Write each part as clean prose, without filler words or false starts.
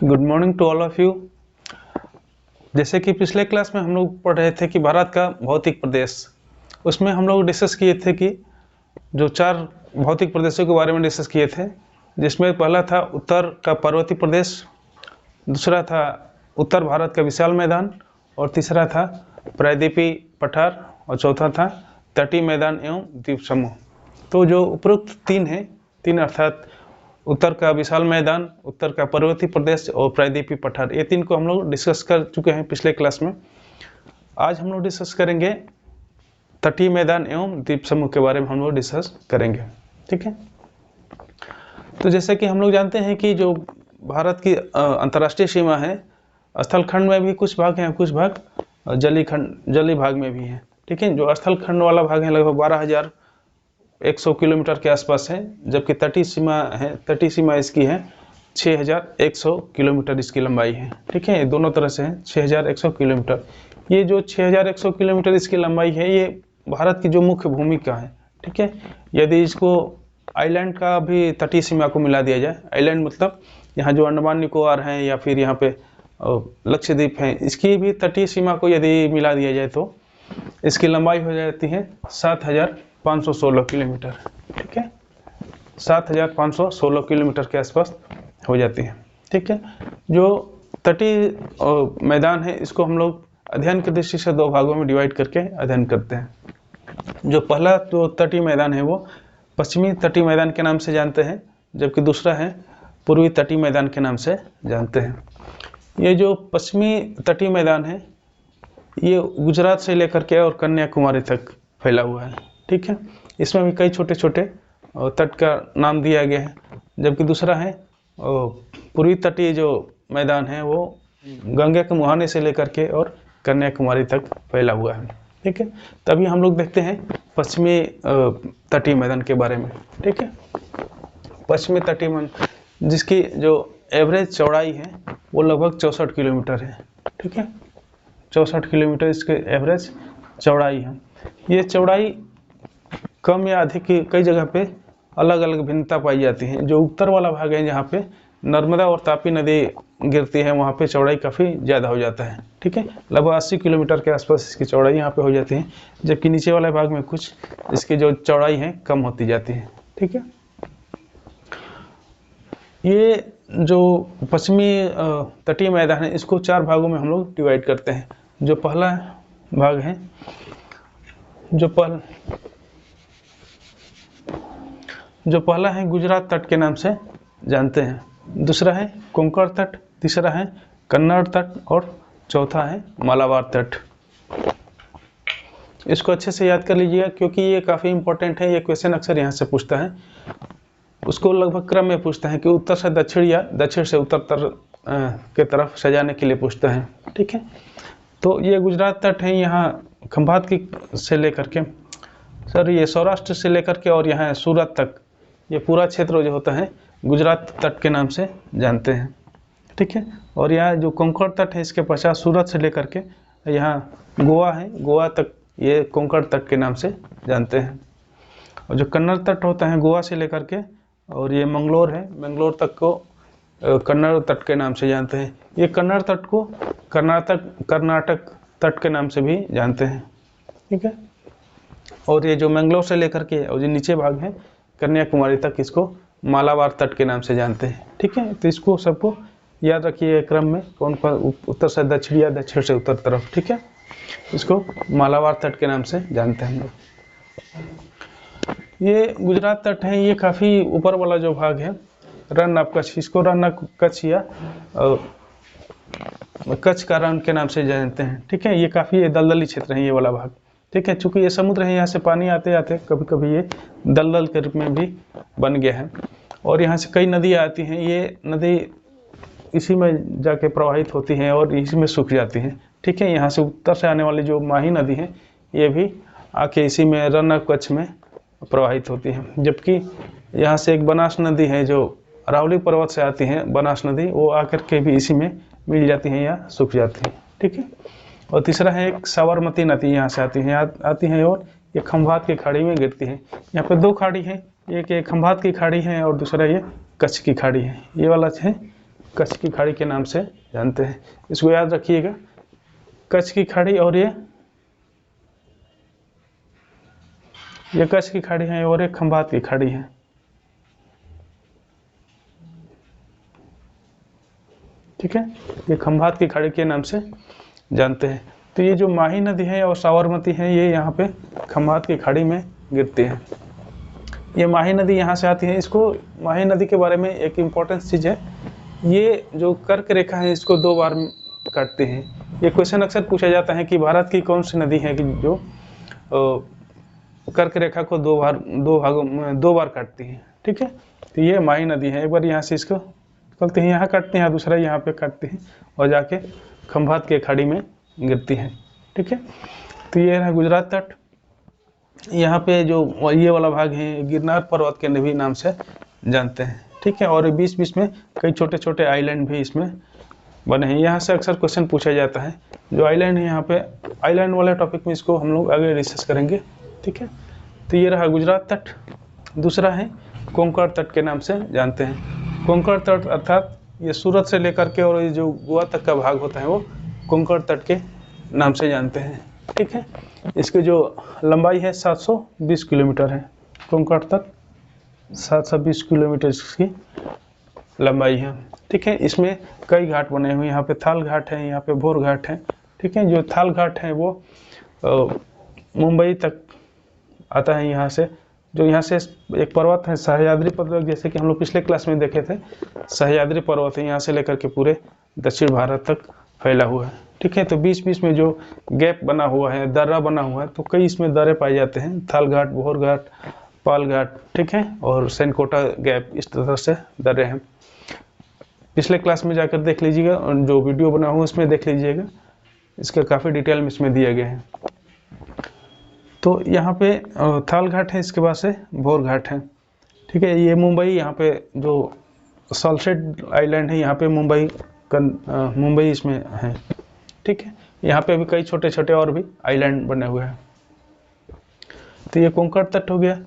Good morning to all of you. जैसे कि पिछले क्लास में हम लोग पढ़ रहे थे कि भारत का भौतिक प्रदेश, उसमें हम लोग डिस्कस किए थे कि जो 4 भौतिक प्रदेशों के बारे में डिस्कस किए थे, जिसमें पहला था उत्तर का पर्वतीय प्रदेश, दूसरा था उत्तर भारत का विशाल मैदान, और तीसरा था प्रायद्वीपीय पठार, और चौथा था तटीय मैदान एवं द्वीप समूह। तो जो उपरोक्त 3 अर्थात उत्तर का विशाल मैदान, उत्तर का पर्वतीय प्रदेश और प्रायद्वीपीय पठार, ये 3 को हम लोग डिस्कस कर चुके हैं पिछले क्लास में। आज हम लोग डिस्कस करेंगे तटीय मैदान एवं द्वीप समूह के बारे में हम लोग डिस्कस करेंगे। ठीक है, तो जैसे कि हम लोग जानते हैं कि जो भारत की अंतर्राष्ट्रीय सीमा है, स्थल खंड में भी कुछ भाग हैं, कुछ भाग जलीय भाग में भी हैं। ठीक है, जो स्थल खंड वाला भाग है लगभग 12,100 किलोमीटर के आसपास है, जबकि तटीय सीमा इसकी है 6,100 किलोमीटर इसकी लंबाई है। ठीक है, ये दोनों तरह से है 6,100 किलोमीटर। ये जो 6,100 किलोमीटर इसकी लंबाई है, ये भारत की जो मुख्य भूमिका है। ठीक है, यदि इसको आइलैंड का भी तटीय सीमा को मिला दिया जाए, आइलैंड मतलब यहाँ जो अंडमान निकोबार हैं या फिर यहाँ पे लक्षद्वीप हैं, इसकी भी तटीय सीमा को यदि मिला दिया जाए तो इसकी लंबाई हो जाती है 7,516 किलोमीटर। ठीक है, 7,516 किलोमीटर के आसपास हो जाती है। ठीक है, जो तटीय मैदान है, इसको हम लोग अध्ययन की दृष्टि से 2 भागों में डिवाइड करके अध्ययन करते हैं। जो पहला जो तटीय मैदान है वो पश्चिमी तटीय मैदान के नाम से जानते हैं, जबकि दूसरा है पूर्वी तटीय मैदान के नाम से जानते हैं। ये जो पश्चिमी तटीय मैदान है, ये गुजरात से लेकर के और कन्याकुमारी तक फैला हुआ है। ठीक है, इसमें भी कई छोटे छोटे तट का नाम दिया गया है, जबकि दूसरा है पूर्वी तटीय जो मैदान है वो गंगा के मुहाने से लेकर के और कन्याकुमारी तक फैला हुआ है। ठीक है, तभी हम लोग देखते हैं पश्चिमी तटीय मैदान के बारे में। ठीक है, पश्चिमी तटीय मैदान जिसकी जो एवरेज चौड़ाई है वो लगभग 64 किलोमीटर है। ठीक है, 64 किलोमीटर इसके एवरेज चौड़ाई है। ये चौड़ाई कम या अधिक कई जगह पे अलग अलग भिन्नता पाई जाती है। जो उत्तर वाला भाग है, जहाँ पे नर्मदा और तापी नदी गिरती है, वहाँ पे चौड़ाई काफ़ी ज़्यादा हो जाता है। ठीक है, लगभग 80 किलोमीटर के आसपास इसकी चौड़ाई यहाँ पे हो जाती है, जबकि नीचे वाले भाग में कुछ इसकी जो चौड़ाई है कम होती जाती है। ठीक है, ये जो पश्चिमी तटीय मैदान है, इसको 4 भागों में हम लोग डिवाइड करते हैं। जो पहला भाग है, जो पहला है गुजरात तट के नाम से जानते हैं, दूसरा है कोंकण तट, तीसरा है कन्नड़ तट और चौथा है मालाबार तट। इसको अच्छे से याद कर लीजिएगा, क्योंकि ये काफ़ी इंपॉर्टेंट है। ये क्वेश्चन अक्सर यहाँ से पूछता है, उसको लगभग क्रम में पूछता है कि उत्तर से दक्षिण या दक्षिण से उत्तर के तरफ सजाने के लिए पूछता है। ठीक है, तो ये गुजरात तट है, यहाँ खंभात की से लेकर के ये सौराष्ट्र से लेकर के और यहाँ सूरत तक, ये पूरा क्षेत्र जो होता है गुजरात तट के नाम से जानते हैं। ठीक है, और यहाँ जो कोंकण तट है, इसके पश्चात सूरत से लेकर के यहाँ गोवा है, गोवा तक ये कोंकण तट के नाम से जानते हैं। और जो कन्नड़ तट होता है गोवा से लेकर के और ये मंगलोर है, मंगलोर तक को कन्नड़ तट के नाम से जानते हैं। ये कन्नड़ तट को कर्नाटक तट के नाम से भी जानते हैं। ठीक है, और ये जो मंगलोर से लेकर के और जो नीचे भाग है कन्याकुमारी तक, इसको मालाबार तट के नाम से जानते हैं। ठीक है, तो इसको सबको याद रखिए क्रम में, कौन उत्तर से दक्षिण या दक्षिण से उत्तर तरफ। ठीक है, इसको मालाबार तट के नाम से जानते हैं हम लोग। ये गुजरात तट है, ये काफ़ी ऊपर वाला जो भाग है रन ऑफ कच्छ, इसको रन ऑफ कच्छ या कच्छ का रण के नाम से जानते हैं। ठीक है, ये काफ़ी दलदली क्षेत्र है ये वाला भाग। ठीक है, चूँकि ये समुद्र है, यहाँ से पानी आते आते कभी कभी ये दलदल के रूप में भी बन गया है, और यहाँ से कई नदियाँ आती हैं। ये नदी इसी में जाके प्रवाहित होती हैं और इसी में सूख जाती हैं। ठीक है, यहाँ से उत्तर से आने वाली जो माही नदी है, ये भी आके इसी में रन ऑफ कच्छ में प्रवाहित होती है। जबकि यहाँ से एक बनास नदी है जो अरावली पर्वत से आती है, बनास नदी, वो आकर के भी इसी में मिल जाती हैं या सूख जाती हैं। ठीक है, और तीसरा है एक साबरमती नदी, यहाँ से आती है और ये खंभात की खाड़ी में गिरती है। यहाँ पे 2 खाड़ी हैं, एक खंभात की खाड़ी है और दूसरा ये कच्छ की खाड़ी है। ये वाला है कच्छ की खाड़ी के नाम से जानते हैं। इसको याद रखिएगा, कच्छ की खाड़ी और ये कच्छ की खाड़ी है और एक खंभात की खाड़ी है। ठीक है, ये खंभात की खाड़ी के नाम से जानते हैं। तो ये जो माही नदी है और साबरमती है ये यहाँ पे खंभात की खाड़ी में गिरती है। ये माही नदी यहाँ से आती है। इसको माही नदी के बारे में एक इम्पोर्टेंट चीज़ है, ये जो कर्क रेखा है इसको 2 बार काटते हैं। ये क्वेश्चन अक्सर पूछा जाता है कि भारत की कौन सी नदी है कि जो कर्क रेखा को 2 बार काटती है। ठीक है, तो ये माही नदी है। एक बार यहाँ से इसको निकलते हैं, यहाँ काटते हैं, दूसरा यहाँ पे काटते हैं और जाके खंभात के खाड़ी में गिरती है। ठीक है, तो ये है गुजरात तट। यहाँ पे जो ये वाला भाग है गिरनार पर्वत के भी नाम से जानते हैं। ठीक है, और बीच बीच में कई छोटे छोटे आइलैंड भी इसमें बने हैं। यहाँ से अक्सर क्वेश्चन पूछा जाता है। जो आइलैंड है यहाँ पे, आइलैंड वाले टॉपिक में इसको हम लोग आगे डिस्कस करेंगे। ठीक है, तो ये रहा गुजरात तट। दूसरा है कोंकण तट के नाम से जानते हैं। कोंकण तट अर्थात ये सूरत से लेकर के और ये जो गोवा तक का भाग होता है वो कोंकण तट के नाम से जानते हैं। ठीक है, इसकी जो लंबाई है 720 किलोमीटर है। कोंकण तट 720 किलोमीटर इसकी लंबाई है। ठीक है, इसमें कई घाट बने हुए हैं। यहाँ पे थाल घाट है, यहाँ पे भोर घाट है। ठीक है, जो थाल घाट है वो मुंबई तक आता है। यहाँ से जो यहाँ से एक पर्वत है सह्याद्री पर्वत, जैसे कि हम लोग पिछले क्लास में देखे थे, सह्याद्री पर्वत है, यहाँ से लेकर के पूरे दक्षिण भारत तक फैला हुआ है। ठीक है, तो बीच बीच में जो गैप बना हुआ है, दर्रा बना हुआ है, तो कई इसमें दर्रे पाए जाते हैं। थाल घाट, भोर घाट, पाल घाट, ठीक है, और सेनकोटा गैप, इस तरह से दर्रे हैं। पिछले क्लास में जाकर देख लीजिएगा, और जो वीडियो बना हुआ उसमें देख लीजिएगा, इसका काफ़ी डिटेल में इसमें दिया गया है। तो यहाँ पे थाल घाट है, इसके बाद से भोर घाट है। ठीक है, ये मुंबई, यहाँ पे जो सॉल्सेट आइलैंड है, यहाँ पे मुंबई इसमें है। ठीक है, यहाँ पे भी कई छोटे छोटे और भी आइलैंड बने हुए हैं। तो ये कोंकण तट हो गया।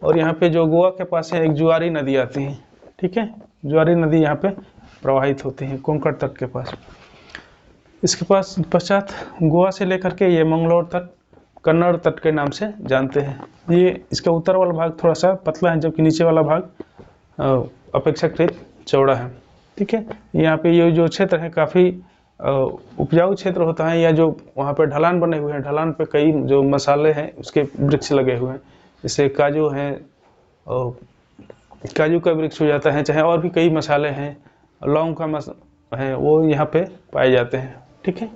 और यहाँ पे जो गोवा के पास है एक जुआरी नदी आती है। ठीक है, जुआरी नदी यहाँ पे प्रवाहित होती है कोंकण तट के पास। इसके पास पश्चात गोवा से लेकर के ये मंगलोर तट कन्नड़ तट के नाम से जानते हैं। ये इसका उत्तर वाला भाग थोड़ा सा पतला है, जबकि नीचे वाला भाग अपेक्षाकृत चौड़ा है। ठीक है, यहाँ पे ये जो क्षेत्र है काफ़ी उपजाऊ क्षेत्र होता है, या जो वहाँ पे ढलान बने हुए हैं, ढलान पे कई जो मसाले हैं उसके वृक्ष लगे हुए हैं, जैसे काजू हैं, काजू का वृक्ष हो जाता है, चाहे और भी कई मसाले हैं, लौंग का है, वो यहाँ पे पाए जाते हैं। ठीक है,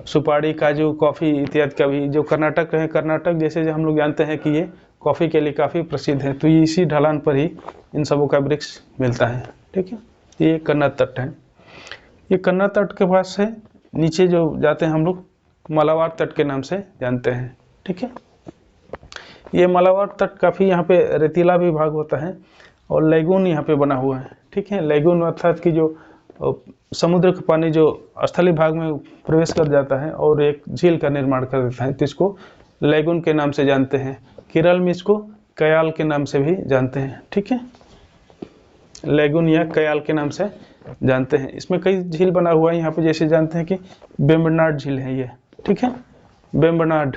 सुपारी, काजू, कॉफ़ी इत्यादि का भी जो कर्नाटक है, कर्नाटक जैसे जो हम लोग जानते हैं कि ये कॉफ़ी के लिए काफ़ी प्रसिद्ध है, तो ये इसी ढलान पर ही इन सबों का वृक्ष मिलता है। ठीक है, ये कन्नड़ तट है। ये कन्नड़ तट के पास से नीचे जो जाते हैं हम लोग मालाबार तट के नाम से जानते हैं। ठीक है, ये मालाबार तट काफ़ी यहाँ पे रेतीला भी भाग होता है और लैगून यहाँ पे बना हुआ है। ठीक है, लैगून अर्थात कि जो समुद्र का पानी जो स्थलीय भाग में प्रवेश कर जाता है और एक झील का निर्माण कर देता है, तो इसको लैगून के नाम से जानते हैं। केरल में इसको कयाल के नाम से भी जानते हैं। ठीक है, लैगून या कयाल के नाम से जानते हैं। इसमें कई झील बना हुआ है यहाँ पे, जैसे जानते हैं कि वेम्बनाड झील है ये। ठीक है, वेम्बनाड,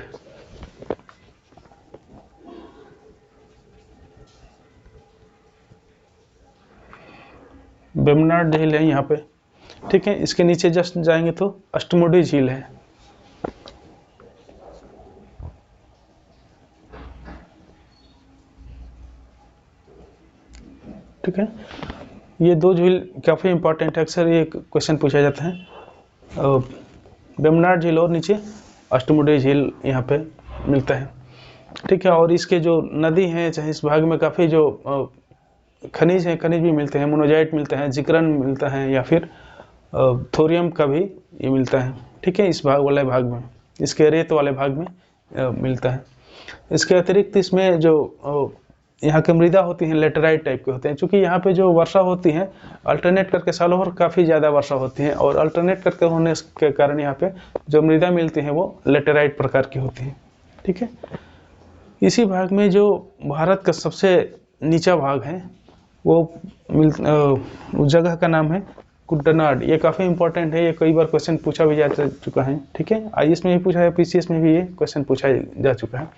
वेम्बनाड झील है यहाँ पे। ठीक है, इसके नीचे जस्ट जाएंगे तो अष्टमुडी झील है। ठीक है, ये 2 झील काफ़ी इंपॉर्टेंट है, अक्सर ये क्वेश्चन पूछा जाता है। वेम्बनाड झील और नीचे अष्टमुडी झील यहाँ पे मिलता है। ठीक है, और इसके जो नदी हैं, चाहे इस भाग में काफ़ी जो खनिज हैं, खनिज भी मिलते हैं, मोनोजाइट मिलता है, जिक्रण मिलता है, या फिर थोरियम का भी ये मिलता है। ठीक है, इस भाग वाले भाग में, इसके रेत वाले भाग में मिलता है। इसके अतिरिक्त इसमें जो यहाँ की मृदा होती हैं लेटेराइट टाइप के होते हैं, क्योंकि यहाँ पे जो वर्षा होती है अल्टरनेट करके सालों भर काफ़ी ज़्यादा वर्षा होती है, और अल्टरनेट करके होने के कारण यहाँ पे जो मृदा मिलती है वो लेटेराइट प्रकार की होती है। ठीक है, इसी भाग में जो भारत का सबसे नीचा भाग है वो जगह का नाम है कुटनाड, ये काफ़ी इंपॉर्टेंट है, ये कई बार क्वेश्चन पूछा भी जा चुका है। ठीक है, आईएएस में भी पूछा है, पीसीएस में भी ये क्वेश्चन पूछा जा चुका है।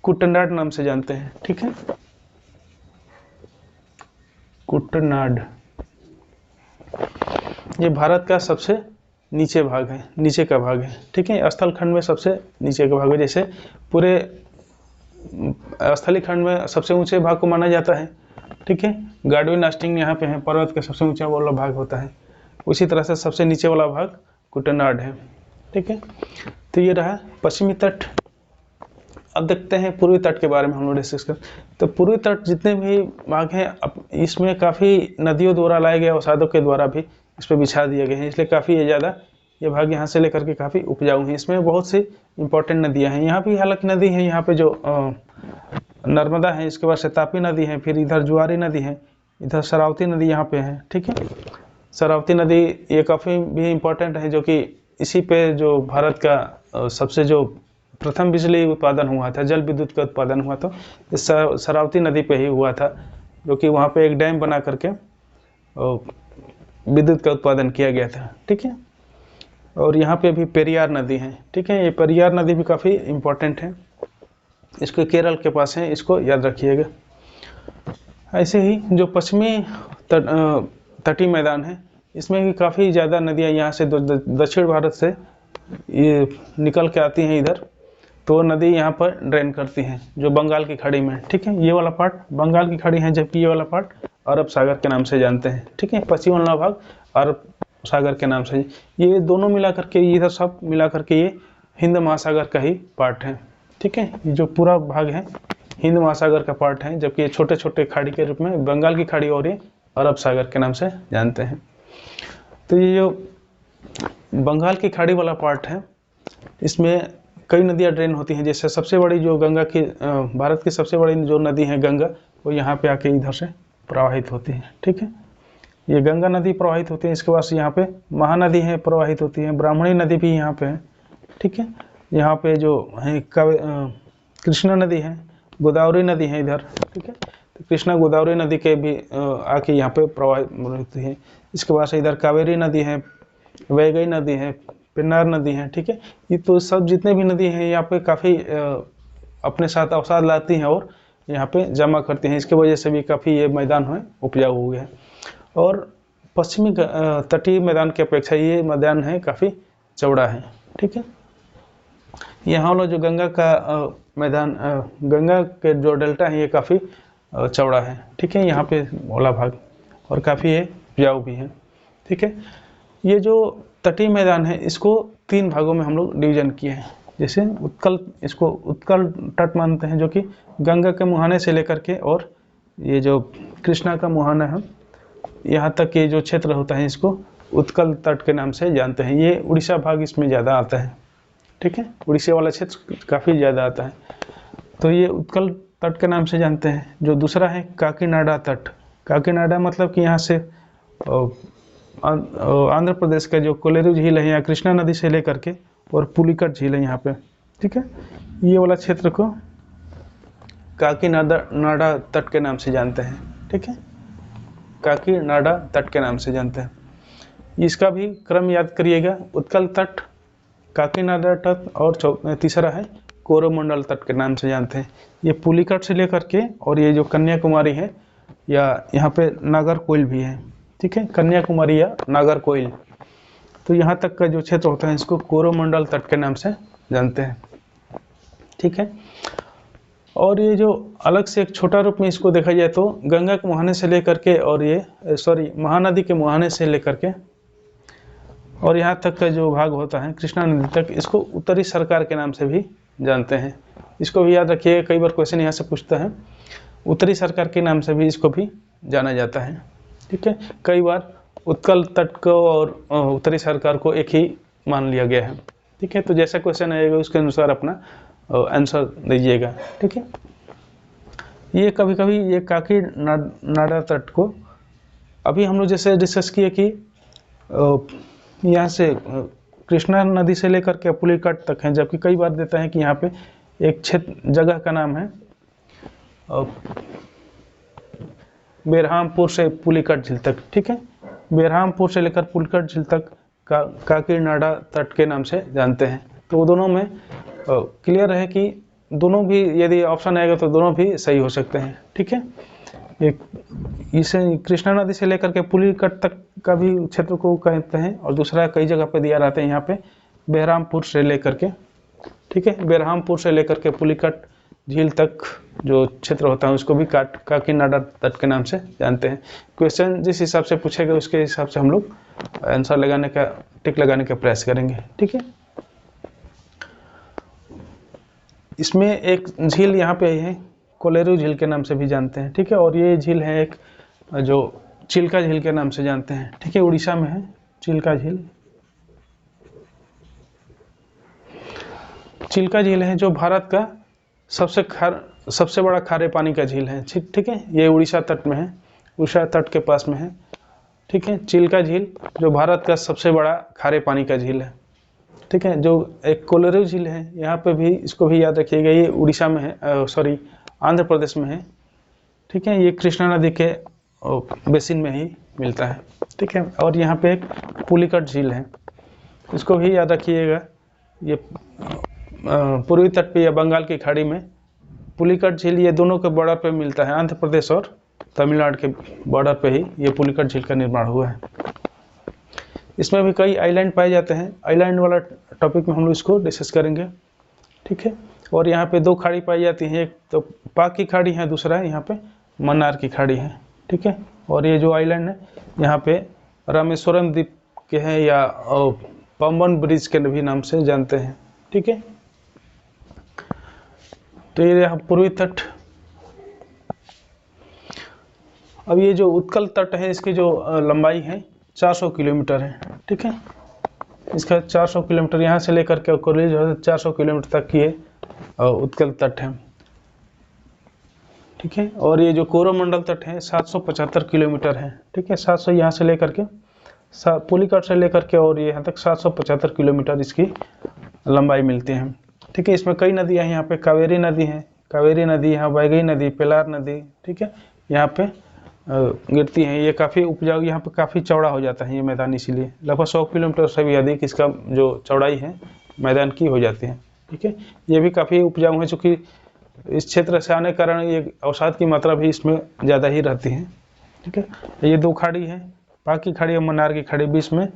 कुटनाड नाम से जानते हैं। ठीक है, कुटनाड ये भारत का सबसे नीचे भाग है, नीचे का भाग है। ठीक है, स्थल खंड में सबसे नीचे का भाग है। जैसे पूरे स्थलीय खंड में सबसे ऊंचे भाग को माना जाता है। ठीक है, गाडविन आस्टिंग यहाँ पे है, पर्वत का सबसे ऊंचा वाला भाग होता है। उसी तरह से सबसे नीचे वाला भाग कुटनाड है। ठीक है, तो ये रहा पश्चिमी तट। अब देखते हैं पूर्वी तट के बारे में हम लोग डिस्कस कर। तो पूर्वी तट जितने भी भाग हैं, इसमें काफ़ी नदियों द्वारा लाए गए अवसादों के द्वारा भी इस पर बिछा दिए गए हैं, इसलिए काफ़ी ज़्यादा ये भाग यहाँ से लेकर के काफ़ी उपजाऊ हैं। इसमें बहुत सी इंपॉर्टेंट नदियाँ हैं। यहाँ भी हालांकि नदी है, यहाँ पे जो नर्मदा है, इसके बाद से तापी नदी है, फिर इधर जुआरी नदी है, इधर शरावती नदी यहाँ पे है। ठीक है, शरावती नदी ये काफ़ी भी इम्पोर्टेंट है, जो कि इसी पे जो भारत का सबसे जो प्रथम बिजली उत्पादन हुआ था, जल विद्युत का उत्पादन हुआ था, इस शरावती नदी पे ही हुआ था, जो कि वहाँ पे एक डैम बना करके विद्युत का उत्पादन किया गया था। ठीक है, और यहाँ पे भी पेरियार नदी है। ठीक है, ये पेरियार नदी भी काफ़ी इम्पोर्टेंट है, इसको केरल के पास है, इसको याद रखिएगा। ऐसे ही जो पश्चिमी तटीय मैदान है, इसमें भी काफ़ी ज़्यादा नदियाँ यहाँ से दक्षिण भारत से ये निकल के आती हैं इधर, तो नदी यहाँ पर ड्रेन करती हैं जो बंगाल की खाड़ी में। ठीक है, ये वाला पार्ट बंगाल की खाड़ी है, जबकि ये वाला पार्ट अरब सागर के नाम से जानते हैं। ठीक है, पश्चिम वाला भाग अरब सागर के नाम से, ये दोनों मिला करके, इधर सब मिला करके ये हिंद महासागर का ही पार्ट है। ठीक है, ये जो पूरा भाग है हिंद महासागर का पार्ट है, जबकि ये छोटे छोटे खाड़ी के रूप में बंगाल की खाड़ी और ये अरब सागर के नाम से जानते हैं। तो ये जो बंगाल की खाड़ी वाला पार्ट है, इसमें कई नदियाँ ड्रेन होती हैं। जैसे सबसे बड़ी जो गंगा की भारत की सबसे बड़ी जो नदी है गंगा, वो यहाँ पे आके इधर से प्रवाहित होती है। ठीक है, ये गंगा नदी प्रवाहित होती है। इसके बाद यहाँ पे महानदी है प्रवाहित होती है, ब्राह्मणी नदी भी यहाँ पे है। ठीक है, यहाँ पे जो है कृष्णा नदी है, गोदावरी नदी है इधर। ठीक है, तो कृष्णा गोदावरी नदी के भी आके यहाँ पे प्रवाहित होती है। इसके बाद से इधर कावेरी नदी है, वैगई नदी है, पेन्नार नदी है। ठीक है, ये तो सब जितने भी नदी हैं यहाँ पे काफ़ी अपने साथ अवसाद लाती हैं और यहाँ पे जमा करती हैं। इसके वजह से भी काफ़ी ये मैदान है उपजाऊ हो गया है। और पश्चिमी तटीय मैदान की अपेक्षा ये मैदान है काफ़ी चौड़ा है। ठीक है, यहाँ वाला जो गंगा का मैदान, गंगा के जो डेल्टा है, ये काफ़ी चौड़ा है। ठीक है, यहाँ पे वाला भाग और काफ़ी ये उपजाऊ भी है। ठीक है, ये जो तटीय मैदान है, इसको 3 भागों में हम लोग डिवीजन किए हैं। जैसे उत्कल, इसको उत्कल तट मानते हैं, जो कि गंगा के मुहाने से लेकर के और ये जो कृष्णा का मुहाना है यहाँ तक ये जो क्षेत्र होता है, इसको उत्कल तट के नाम से जानते हैं। ये उड़ीसा भाग इसमें ज़्यादा आता है। ठीक है, उड़ीसा वाला क्षेत्र काफ़ी ज़्यादा आता है, तो ये उत्कल तट के नाम से जानते हैं। जो दूसरा है काकीनाडा तट। काकीनाडा मतलब कि यहाँ से आंध्र प्रदेश का जो कोलेरू झील है, यहाँ कृष्णा नदी से लेकर के और पुलिकट झील है यहाँ पे। ठीक है, ये वाला क्षेत्र को काकीनाडा तट के नाम से जानते हैं। ठीक है, काकीनाडा तट के नाम से जानते हैं। इसका भी क्रम याद करिएगा, उत्कल तट, काकीनाडा तट और तीसरा है कोरोमंडल तट के नाम से जानते हैं। ये पुलिकट से लेकर के और ये जो कन्याकुमारी है, या यहाँ पे नागरकोइल भी है। ठीक है, कन्याकुमारी या नागरकोइल, तो यहाँ तक का जो क्षेत्र होता है, इसको कोरोमंडल तट के नाम से जानते हैं। ठीक है, और ये जो अलग से एक छोटा रूप में इसको देखा जाए तो गंगा के मुहाने से लेकर के और ये महानदी के मुहाने से लेकर के और यहाँ तक का जो भाग होता है कृष्णा नदी तक, इसको उत्तरी सरकार के नाम से भी जानते हैं। इसको भी याद रखिए, कई बार क्वेश्चन यहाँ से पूछता है। उत्तरी सरकार के नाम से भी इसको भी जाना जाता है। ठीक है, कई बार उत्कल तट को और उत्तरी सरकार को एक ही मान लिया गया है। ठीक है, तो जैसा क्वेश्चन आएगा उसके अनुसार अपना आंसर दीजिएगा। ठीक है, ये कभी कभी ये काकीनाडा तट को अभी हम लोग जैसे डिस्कस किए कि यहाँ से कृष्णा नदी से लेकर के पुलिकट तक है, जबकि कई बार देता है कि यहाँ पे एक क्षेत्र जगह का नाम है बेरहामपुर से पुलिकट झील तक। ठीक है, बेरहामपुर से लेकर पुलिकट झील तक काकीनाडा तट के नाम से जानते हैं। तो दोनों में क्लियर है कि दोनों भी यदि ऑप्शन आएगा तो दोनों भी सही हो सकते हैं। ठीक है, एक इसे कृष्णा नदी से लेकर के पुलिकट तक का भी क्षेत्र को कहते हैं, और दूसरा कई जगह पे दिया रहता है यहाँ पे बेरहामपुर से लेकर के। ठीक है, बेरहामपुर से लेकर के पुलिकट झील तक जो क्षेत्र होता है उसको भी काकीनाडा तट के नाम से जानते हैं। क्वेश्चन जिस हिसाब से पूछेगा उसके हिसाब से हम लोग आंसर लगाने का, टिक लगाने का प्रयास करेंगे। ठीक है, इसमें एक झील यहाँ पे है, कोलेरू झील के नाम से भी जानते हैं। ठीक है, और ये झील है एक जो चिल्का झील के नाम से जानते हैं। ठीक है, उड़ीसा में है चिल्का झील। चिल्का झील है जो भारत का सबसे बड़ा खारे पानी का झील है। ठीक है, ये उड़ीसा तट में है, उड़ीसा तट के पास में है। ठीक है, चिल्का झील जो भारत का सबसे बड़ा खारे पानी का झील है। ठीक है, जो एक कोलेरू झील है यहाँ पे भी, इसको भी याद रखिएगा, ये उड़ीसा में है, सॉरी आंध्र प्रदेश में है। ठीक है, ये कृष्णा नदी के बेसिन में ही मिलता है। ठीक है, और यहाँ पे एक पुलिकट झील है, इसको भी याद रखिएगा, ये पूर्वी तट पे या बंगाल की खाड़ी में पुलिकट झील, ये दोनों के बॉर्डर पे मिलता है, आंध्र प्रदेश और तमिलनाडु के बॉर्डर पे ही ये पुलिकट झील का निर्माण हुआ है। इसमें भी कई आइलैंड पाए जाते हैं, आइलैंड वाला टॉपिक में हम लोग इसको डिस्कस करेंगे। ठीक है, और यहाँ पे दो खाड़ी पाई जाती हैं, एक तो पाक की खाड़ी है, दूसरा यहाँ पे मन्नार की खाड़ी है। ठीक है, और ये जो आइलैंड है यहाँ पे रामेश्वरम द्वीप के हैं या पंबन ब्रिज के भी नाम से जानते हैं। ठीक है, तो ये यहाँ पूर्वी तट। अब ये जो उत्कल तट है इसकी जो लंबाई है 400 किलोमीटर है। ठीक है, इसका 400 किलोमीटर यहाँ से लेकर के कोली जो है 400 किलोमीटर तक ये उत्कल तट है। ठीक है, और ये जो कोरोमंडल तट है 775 किलोमीटर है। ठीक है, 700 यहाँ से लेकर के पुलिकट से लेकर के और ये यहाँ तक 775 किलोमीटर इसकी लंबाई मिलती है। ठीक है, इसमें कई नदियाँ हैं, यहाँ पे कावेरी नदी है, कावेरी नदी, यहाँ वैगई नदी, पेलार नदी। ठीक है, यहाँ पे गिरती हैं, ये काफ़ी उपजाऊ, यहाँ पे काफ़ी चौड़ा हो जाता है ये मैदान, इसीलिए लगभग 100 किलोमीटर से भी अधिक इसका जो चौड़ाई है मैदान की हो जाती है। ठीक है, ये भी काफ़ी उपजाऊ है, चूँकि इस क्षेत्र से आने के कारण ये अवसाद की मात्रा भी इसमें ज़्यादा ही रहती है। ठीक है, ये दो खाड़ी है, पाक की खाड़ी और मन्नार की खाड़ी, बीच में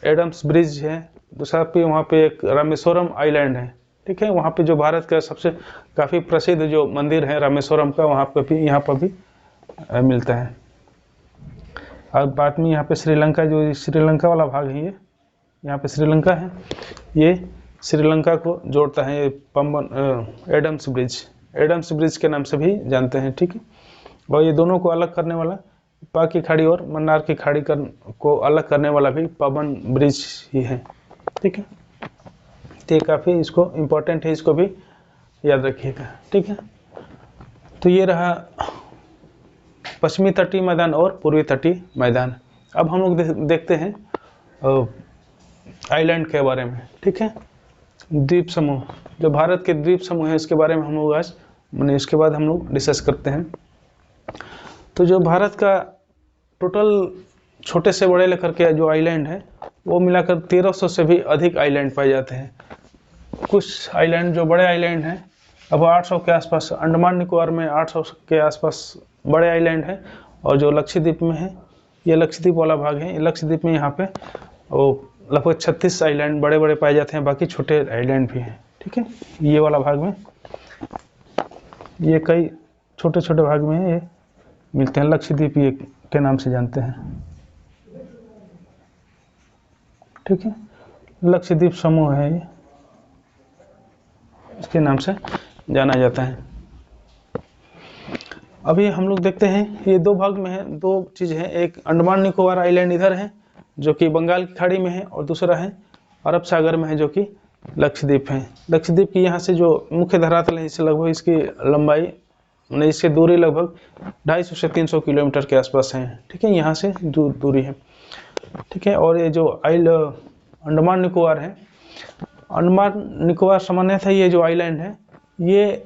एडम्स ब्रिज है, दूसरा पे वहाँ पे एक रामेश्वरम आइलैंड है। ठीक है, वहाँ पे जो भारत का सबसे काफ़ी प्रसिद्ध जो मंदिर है रामेश्वरम का, वहाँ पे भी, यहाँ पर भी मिलता है। अब बाद में यहाँ पे श्रीलंका, जो श्रीलंका वाला भाग है, ये यहाँ पे श्रीलंका है, ये श्रीलंका को जोड़ता है, ये पंबन एडम्स ब्रिज के नाम से भी जानते हैं। ठीक है, और ये दोनों को अलग करने वाला, पाक की खाड़ी और मन्नार की खाड़ी को अलग करने वाला भी पंबन ब्रिज ही है। ठीक है, तो ये काफ़ी इसको इम्पोर्टेंट है, इसको भी याद रखिएगा। ठीक है, तो ये रहा पश्चिमी तटीय मैदान और पूर्वी तटीय मैदान। अब हम लोग देखते हैं आइलैंड के बारे में। ठीक है, द्वीप समूह, जो भारत के द्वीप समूह है इसके बारे में हम लोग आज इसके बाद हम लोग डिस्कस करते हैं। तो जो भारत का टोटल छोटे से बड़े लेकर के जो आइलैंड है वो मिलाकर 1300 से भी अधिक आइलैंड पाए जाते हैं। कुछ आइलैंड जो बड़े आइलैंड हैं, अब 800 के आसपास, अंडमान निकोबार में 800 के आसपास बड़े आइलैंड है, और जो लक्षद्वीप में है, ये लक्षद्वीप वाला भाग है, लक्षद्वीप में यहाँ पे वो लगभग 36 आइलैंड बड़े बड़े पाए जाते हैं, बाकी छोटे आइलैंड भी हैं। ठीक है, ये वाला भाग में ये कई छोटे छोटे भाग में ये मिलते हैं, लक्षद्वीप ये के नाम से जानते हैं। ठीक है, लक्षद्वीप समूह है, ये इसके नाम से जाना जाता है। अभी हम लोग देखते हैं ये दो भाग में है, दो चीज़ है, एक अंडमान निकोबार आइलैंड इधर है जो कि बंगाल की खाड़ी में है, और दूसरा है अरब सागर में है जो कि लक्षद्वीप है। लक्षद्वीप की यहाँ से जो मुख्य धरातल है, इससे लगभग इसकी लंबाई, नहीं इसकी दूरी लगभग 250 से 300 किलोमीटर के आसपास है। ठीक है, यहाँ से दूरी है। ठीक है, और ये जो अंडमान निकोबार है, अंडमान निकोबार सामान्यतः ये जो आइलैंड है, ये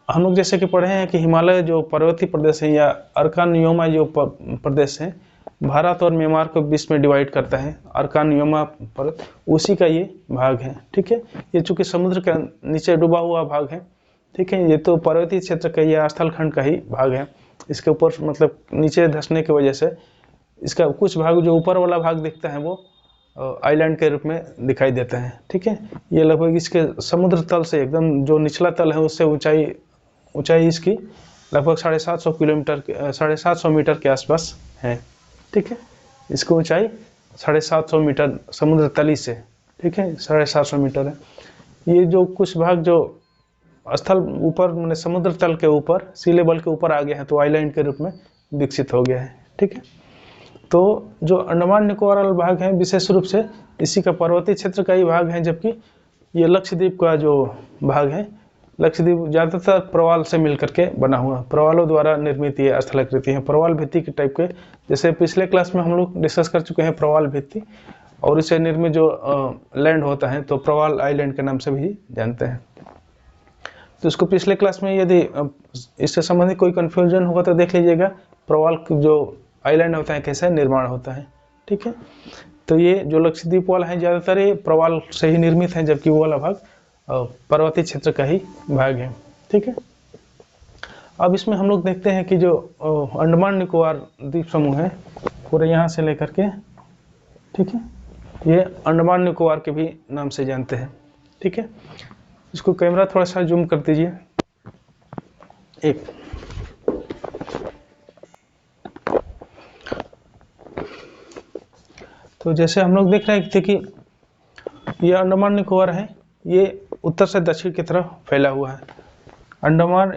हम लोग जैसे कि पढ़े हैं कि हिमालय जो पर्वतीय प्रदेश है या अर्कानयोमा जो प्रदेश है, भारत और म्यांमार को बीच में डिवाइड करता है, अरकान यमा पर्वत, उसी का ये भाग है। ठीक है, ये चूंकि समुद्र के नीचे डूबा हुआ भाग है। ठीक है, ये तो पर्वतीय क्षेत्र का या स्थल खंड का ही भाग है। इसके ऊपर मतलब नीचे धंसने की वजह से इसका कुछ भाग, जो ऊपर वाला भाग दिखता है वो आइलैंड के रूप में दिखाई देता है। ठीक है, ये लगभग इसके समुद्र तल से एकदम जो निचला तल है उससे ऊंचाई इसकी लगभग 750 किलोमीटर 750 मीटर के आसपास है। ठीक है, इसकी ऊंचाई 750 मीटर समुद्र तली से, ठीक है, 750 मीटर है। ये जो कुछ भाग जो स्थल ऊपर मैंने समुद्र तल के ऊपर सी लेवल के ऊपर आ गया है तो आइलैंड के रूप में विकसित हो गया है। ठीक है, तो जो अंडमान निकोबार वाला भाग है विशेष रूप से इसी का पर्वतीय क्षेत्र का ही भाग है, जबकि ये लक्षद्वीप का जो भाग है, लक्षद्वीप ज़्यादातर प्रवाल से मिलकर के बना हुआ, प्रवालों द्वारा निर्मित ये स्थलाकृति है, प्रवाल भित्ति के टाइप के। जैसे पिछले क्लास में हम लोग डिस्कस कर चुके हैं प्रवाल भित्ति, और इससे निर्मित जो लैंड होता है तो प्रवाल आइलैंड के नाम से भी जानते हैं। तो इसको पिछले क्लास में यदि इससे संबंधित कोई कन्फ्यूजन होगा तो देख लीजिएगा, प्रवाल जो आइलैंड होता है कैसे निर्माण होता है। ठीक है, तो ये जो लक्षद्वीप वाला है ज़्यादातर ये प्रवाल से ही निर्मित है, जबकि वो वाला भाग पर्वतीय क्षेत्र का ही भाग है। ठीक है, अब इसमें हम लोग देखते हैं कि जो अंडमान निकोबार द्वीप समूह है पूरे यहाँ से लेकर के, ठीक है, ये अंडमान निकोबार के भी नाम से जानते हैं। ठीक है, इसको कैमरा थोड़ा सा जूम कर दीजिए एक। तो जैसे हम लोग देख रहे थे कि ये अंडमान निकोबार है, ये उत्तर से दक्षिण की तरफ फैला हुआ है।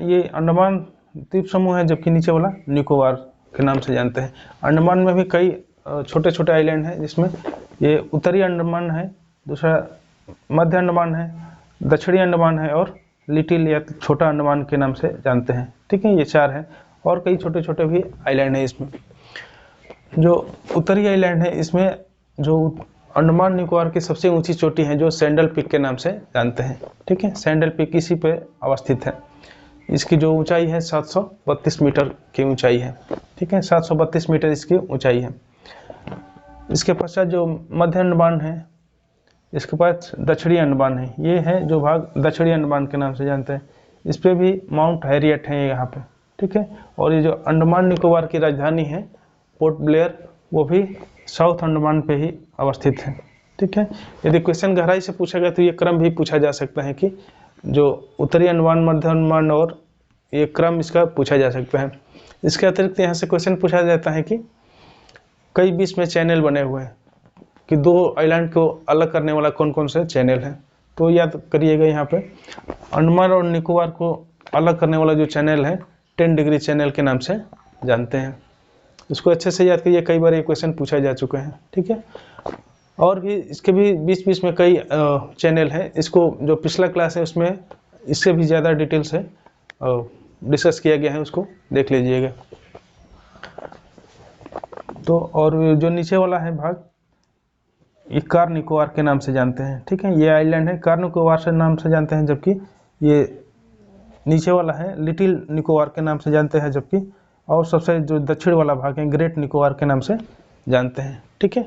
ये अंडमान द्वीप समूह है, जबकि नीचे वाला निकोबार के नाम से जानते हैं। अंडमान में भी कई छोटे छोटे आइलैंड हैं, जिसमें ये उत्तरी अंडमान है, दूसरा मध्य अंडमान है, दक्षिणी अंडमान है और लिटिल या छोटा अंडमान के नाम से जानते हैं। ठीक है, ये 4 हैं, और कई छोटे छोटे भी आइलैंड हैं। इसमें जो उत्तरी आइलैंड है, इसमें जो अंडमान निकोबार की सबसे ऊंची चोटी है जो सैंडल पीक के नाम से जानते हैं। ठीक है, सैंडल पीक इसी पे अवस्थित है। इसकी जो ऊंचाई है 732 मीटर की ऊंचाई है। ठीक है, 732 मीटर इसकी ऊंचाई है। इसके पश्चात जो मध्य अंडमान है, इसके पास दक्षिणी अंडमान है, ये है जो भाग दक्षिणी अंडमान के नाम से जानते हैं। इस पर भी माउंट हैरियट है यहाँ पे। ठीक है, और ये जो अंडमान निकोबार की राजधानी है पोर्ट ब्लेयर, वो भी साउथ अंडमान पे ही अवस्थित है। ठीक है, यदि क्वेश्चन गहराई से पूछा गया तो ये क्रम भी पूछा जा सकता है कि जो उत्तरी अंडमान, मध्य अंडमान, और ये क्रम इसका पूछा जा सकता है। इसके अतिरिक्त यहाँ से क्वेश्चन पूछा जाता है कि कई बीच में चैनल बने हुए हैं, कि 2 आइलैंड को अलग करने वाला कौन कौन से चैनल है। तो याद करिएगा, यहाँ पे अंडमान और निकोबार को अलग करने वाला जो चैनल है 10 डिग्री चैनल के नाम से जानते हैं। इसको अच्छे से याद करिए, कई बार ये क्वेश्चन पूछा जा चुका है। ठीक है, और भी इसके भी बीच बीच में कई चैनल हैं। इसको जो पिछला क्लास है उसमें इससे भी ज़्यादा डिटेल से डिस्कस किया गया है, उसको देख लीजिएगा। तो और जो नीचे वाला है भाग, ये कार निकोबार के नाम से जानते हैं। ठीक है, ये आइलैंड है कार निकोबार से नाम से जानते हैं, जबकि ये नीचे वाला है लिटिल निकोबार के नाम से जानते हैं, जबकि और सबसे जो दक्षिण वाला भाग है ग्रेट निकोबार के नाम से जानते हैं। ठीक है,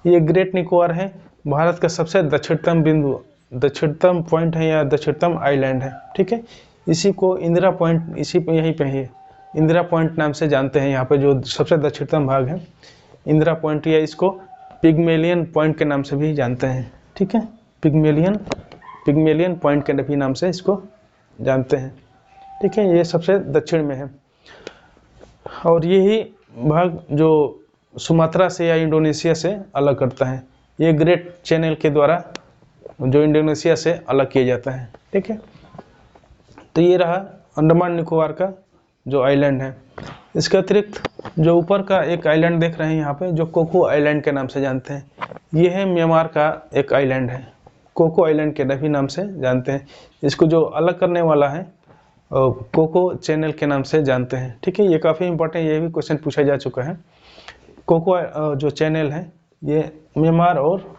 ये ग्रेट निकोबार है भारत का सबसे दक्षिणतम बिंदु, दक्षिणतम पॉइंट है या दक्षिणतम आइलैंड है। ठीक है, इसी को इंदिरा पॉइंट, इसी पे यहीं पे है इंदिरा पॉइंट नाम से जानते हैं। यहाँ पे जो सबसे दक्षिणतम भाग है इंदिरा पॉइंट, या इसको पिग्मेलियन पॉइंट के नाम से भी जानते हैं। ठीक है, पिग्मेलियन पॉइंट के भी नाम से इसको जानते हैं। ठीक है, ये सबसे दक्षिण में है, और यही भाग जो सुमात्रा से या इंडोनेशिया से अलग करता है। ये ग्रेट चैनल के द्वारा जो इंडोनेशिया से अलग किया जाता है। ठीक है, तो ये रहा अंडमान निकोबार का जो आइलैंड है। इसके अतिरिक्त जो ऊपर का एक आइलैंड देख रहे हैं यहाँ पे, जो कोको आइलैंड के नाम से जानते हैं, ये है म्यांमार का एक आइलैंड है, कोको आइलैंड के भी नाम से जानते हैं। इसको जो अलग करने वाला है कोको चैनल के नाम से जानते हैं। ठीक है, ये काफ़ी इंपॉर्टेंट, ये भी क्वेश्चन पूछा जा चुका है। कोको जो चैनल है ये म्यांमार और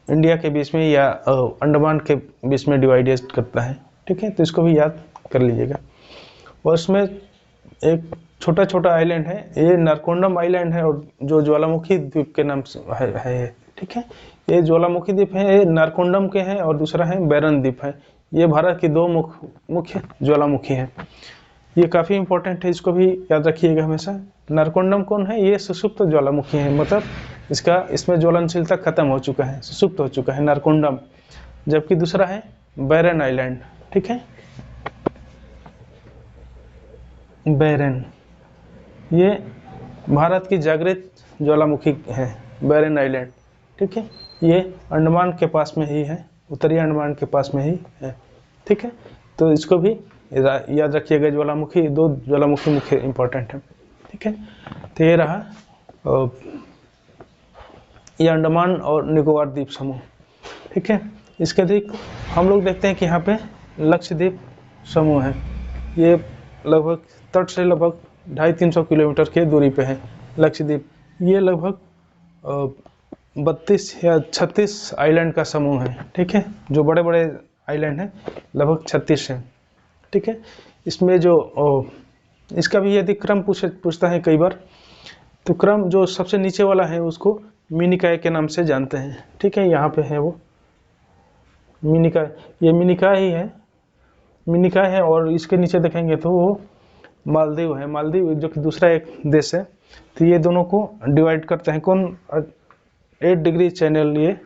इंडिया के बीच में या अंडमान के बीच में डिवाइड करता है। ठीक है, तो इसको भी याद कर लीजिएगा। और इसमें एक छोटा छोटा आइलैंड है, ये नारकोंडम आइलैंड है और जो ज्वालामुखी द्वीप के नाम से है। ठीक है, ये ज्वालामुखी द्वीप है, ये नारकोंडम के हैं, और दूसरा है बैरन द्वीप है। ये भारत की दो मुख्य ज्वालामुखी हैं। ये काफ़ी इंपॉर्टेंट है, इसको भी याद रखिएगा हमेशा। नारकोंडम कौन है? ये सुषुप्त ज्वालामुखी है, मतलब इसमें ज्वलनशीलता खत्म हो चुका है, सुषुप्त हो चुका है नारकोंडम। जबकि दूसरा है बैरन आइलैंड। ठीक है, बैरन, ये भारत की जागृत ज्वालामुखी है, बैरन आइलैंड। ठीक है, ये अंडमान के पास में ही है, उत्तरी अंडमान के पास में ही है। ठीक है, तो इसको भी याद रखिएगा। ज्वालामुखी, दो ज्वालामुखी मुख्य इंपॉर्टेंट है। ठीक है, तो ये रहा ये अंडमान और निकोबार द्वीप समूह। ठीक है, इसके अधिक हम लोग देखते हैं कि यहाँ पे लक्षद्वीप समूह है। ये लगभग तट से लगभग 250-300 किलोमीटर की दूरी पे है लक्षद्वीप। ये लगभग 32 या 36 आइलैंड का समूह है। ठीक है, जो बड़े बड़े आइलैंड हैं लगभग 36 हैं। ठीक है, इसमें जो इसका भी यदि क्रम पूछता है कई बार, तो क्रम जो सबसे नीचे वाला है उसको मिनिकाय के नाम से जानते हैं। ठीक है, यहाँ पे है वो मिनिकाय, ये मिनिकाय ही है, मिनिकाय है। और इसके नीचे देखेंगे तो वो मालदीव है, मालदीव जो कि दूसरा एक देश है। तो ये दोनों को डिवाइड करते हैं कौन? 8 डिग्री चैनल, ये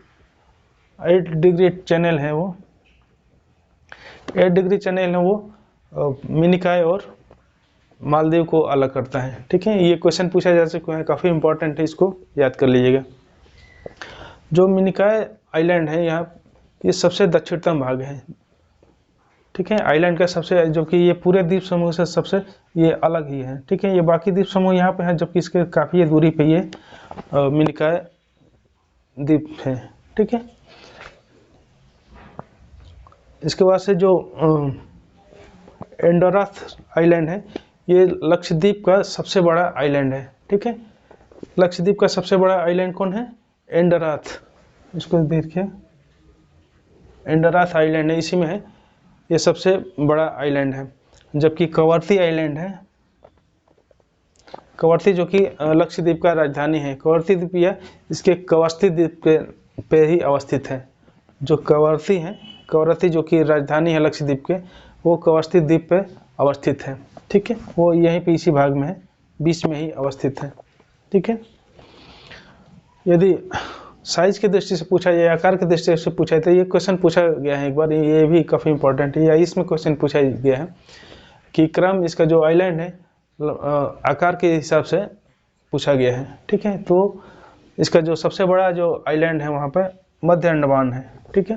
8 डिग्री चैनल है वो, 8 डिग्री चैनल है वो मिनिकाय और मालदीव को अलग करता है। ठीक है, ये क्वेश्चन पूछा जा सकता है, काफ़ी इंपॉर्टेंट है, इसको याद कर लीजिएगा। जो मिनिकाय आइलैंड है यहाँ, ये सबसे दक्षिणतम भाग है। ठीक है, आइलैंड का सबसे, जो कि ये पूरे द्वीप समूह से सबसे ये अलग ही है। ठीक है, ये बाकी द्वीप समूह यहाँ पे है, जबकि इसके काफ़ी दूरी पे ये मिनिकाय द्वीप है। ठीक है, इसके बाद से जो एंडोरास आइलैंड है, ये लक्षद्वीप का सबसे बड़ा आइलैंड है। ठीक है, लक्षद्वीप का सबसे बड़ा आइलैंड कौन है? एंडोरास, इसको देखिए, एंडोरास आइलैंड है, इसी में है, ये सबसे बड़ा आइलैंड है। जबकि कवरती आइलैंड है, कवरती जो कि लक्षद्वीप का राजधानी है। कवरती द्वीप या इसके कवरती द्वीप पे ही अवस्थित है। जो कवरती है, कवरती जो कि राजधानी है लक्षद्वीप के, वो कवरती द्वीप पे अवस्थित है। ठीक है, वो यहीं पे इसी भाग में है, बीच में ही अवस्थित है। ठीक है, यदि साइज की दृष्टि से पूछा जाए, आकार की दृष्टि से पूछा जाए, तो ये क्वेश्चन पूछा गया है एक बार, ये भी काफ़ी इंपॉर्टेंट है, या इसमें क्वेश्चन पूछा गया है कि क्रम इसका जो आइलैंड है आकार के हिसाब से पूछा गया है। ठीक है, तो इसका जो सबसे बड़ा जो आइलैंड है वहाँ पे मध्य अंडमान है। ठीक है,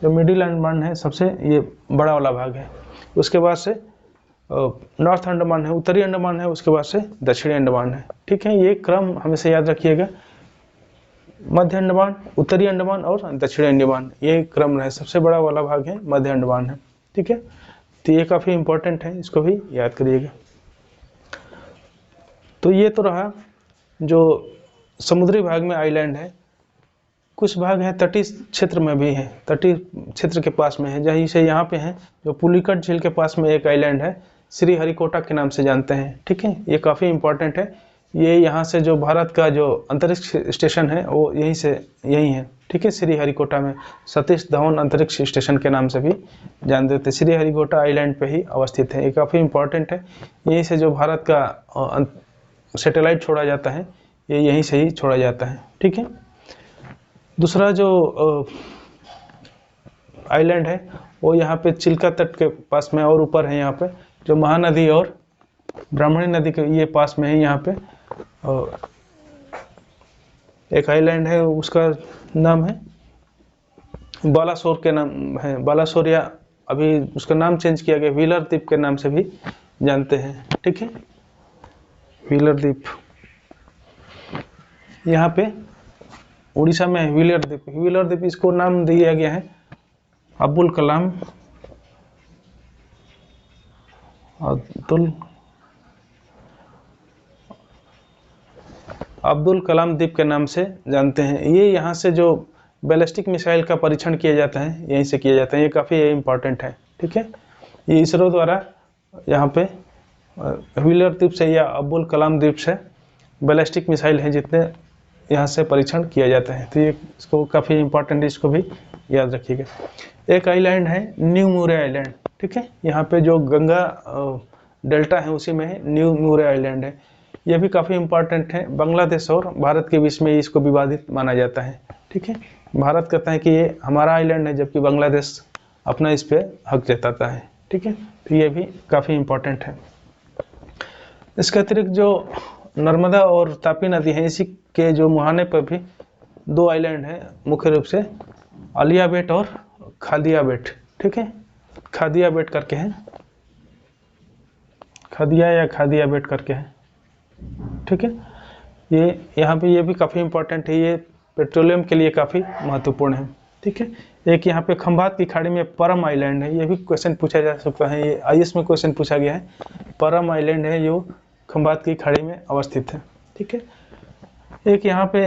जो मिडिल अंडमान है सबसे ये बड़ा वाला भाग है। उसके बाद से नॉर्थ अंडमान है, उत्तरी अंडमान है, उसके बाद से दक्षिणी अंडमान है। ठीक है, ये क्रम हमेशा याद रखिएगा, मध्य अंडमान, उत्तरी अंडमान और दक्षिणी अंडमान, ये क्रम है। सबसे बड़ा वाला भाग है मध्य अंडमान है। ठीक है, तो ये काफ़ी इंपॉर्टेंट है, इसको भी याद करिएगा। तो ये तो रहा जो समुद्री भाग में आइलैंड है। कुछ भाग है तटीय क्षेत्र में भी है, तटीय क्षेत्र के पास में है, जहीं से यहाँ पे है जो पुलिकट झील के पास में एक आइलैंड है, श्रीहरिकोटा के नाम से जानते हैं। ठीक है, ये काफ़ी इंपॉर्टेंट है। ये यहाँ से जो भारत का जो अंतरिक्ष स्टेशन है वो यहीं है। ठीक है, श्रीहरिकोटा में सतीश धवन अंतरिक्ष स्टेशन के नाम से भी जानते थे। श्रीहरिकोटा आइलैंड पे ही अवस्थित है, ये काफ़ी इंपॉर्टेंट है। यहीं से जो भारत का सैटेलाइट छोड़ा जाता है, ये यहीं से ही छोड़ा जाता है। ठीक है, दूसरा जो आइलैंड है वो यहाँ पे चिल्का तट के पास में और ऊपर है, यहाँ पे जो महानदी और ब्राह्मणी नदी के ये पास में है। यहाँ पे एक आइलैंड है, उसका नाम है बालासोर के नाम है, बालासोर, या अभी उसका नाम चेंज किया गया, व्हीलर द्वीप के नाम से भी जानते हैं। ठीक है, व्हीलर द्वीप यहाँ पे उड़ीसा में है, व्हीलर द्वीप। व्हीलर द्वीप इसको नाम दिया गया है अब्दुल कलाम द्वीप के नाम से जानते हैं। ये यहाँ से जो बैलिस्टिक मिसाइल का परीक्षण किया जाता है, यहीं से किया जाता है। ये काफ़ी इंपॉर्टेंट है। ठीक है, ये इसरो द्वारा यहाँ पे व्हीलर द्वीप से या अब्दुल कलाम द्वीप से बैलिस्टिक मिसाइल हैं जितने यहाँ से परीक्षण किया जाता है। तो ये इसको काफ़ी इंपॉर्टेंट, इसको भी याद रखिएगा। एक आइलैंड है न्यू मूरे आइलैंड, ठीक है, यहाँ पे जो गंगा डेल्टा है उसी में है, न्यू मूरे आइलैंड है। ये भी काफ़ी इंपॉर्टेंट है, बांग्लादेश और भारत के बीच में इसको विवादित माना जाता है, ठीक है। भारत कहता है कि ये हमारा आइलैंड है, जबकि बांग्लादेश अपना इस पे हक जताता है, ठीक है। तो ये भी काफ़ी इंपॉर्टेंट है। इसके अतिरिक्त जो नर्मदा और तापी नदी है, इसी के जो मुहाने पर भी 2 आइलैंड है मुख्य रूप से, आलिया बेट और खादिया बेट, ठीक है। खादिया बेट करके है, खादिया या खादिया बेट करके है, ठीक है। ये यहाँ पे ये भी काफ़ी इंपॉर्टेंट है, ये पेट्रोलियम के लिए काफ़ी महत्वपूर्ण है, ठीक है। एक यहाँ पे खंभात की खाड़ी में परम आइलैंड है, ये भी क्वेश्चन पूछा जा सकता है, ये आईएएस में क्वेश्चन पूछा गया है। परम आइलैंड है जो खंभात की खाड़ी में अवस्थित है, ठीक है। एक यहाँ पे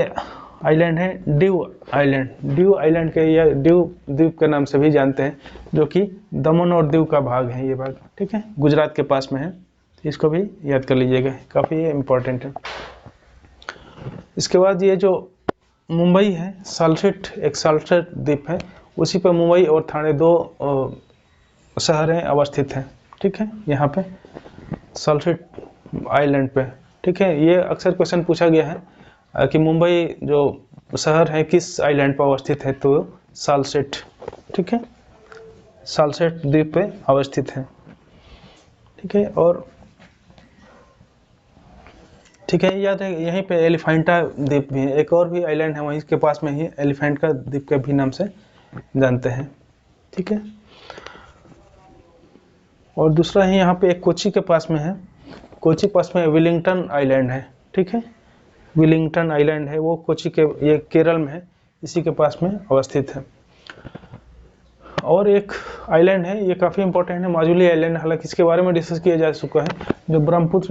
आइलैंड है ड्यू आइलैंड, ड्यू आइलैंड के या ड्यू द्वीप के नाम से भी जानते हैं, जो कि दमन और दीव का भाग है, ये भाग, ठीक है, गुजरात के पास में है। इसको भी याद कर लीजिएगा, काफ़ी इम्पोर्टेंट है। इसके बाद ये जो मुंबई है, साल्सेट, एक साल्सेट द्वीप है, उसी पर मुंबई और ठाणे 2 शहरें अवस्थित हैं, ठीक है, यहाँ पे साल्सेट आइलैंड पे, ठीक है। ये अक्सर क्वेश्चन पूछा गया है कि मुंबई जो शहर है किस आइलैंड पर अवस्थित है, तो साल्सेट, ठीक है, साल्सेट द्वीप पे अवस्थित है, ठीक है। और ठीक है, याद है यहीं पे एलिफेंटा द्वीप भी है, एक और भी आइलैंड है वहीं के पास में ही, एलिफेंटा द्वीप के भी नाम से जानते हैं, ठीक है। और दूसरा ही यहाँ पे एक कोची के पास में है, कोची पास में विलिंगटन आइलैंड है, ठीक है, विलिंगटन आइलैंड है, वो कोची के, ये केरल में है, इसी के पास में अवस्थित है। और एक आइलैंड है, ये काफ़ी इंपॉर्टेंट है, माजुली आइलैंड, हालांकि इसके बारे में डिस्कस किया जा चुका है, जो ब्रह्मपुत्र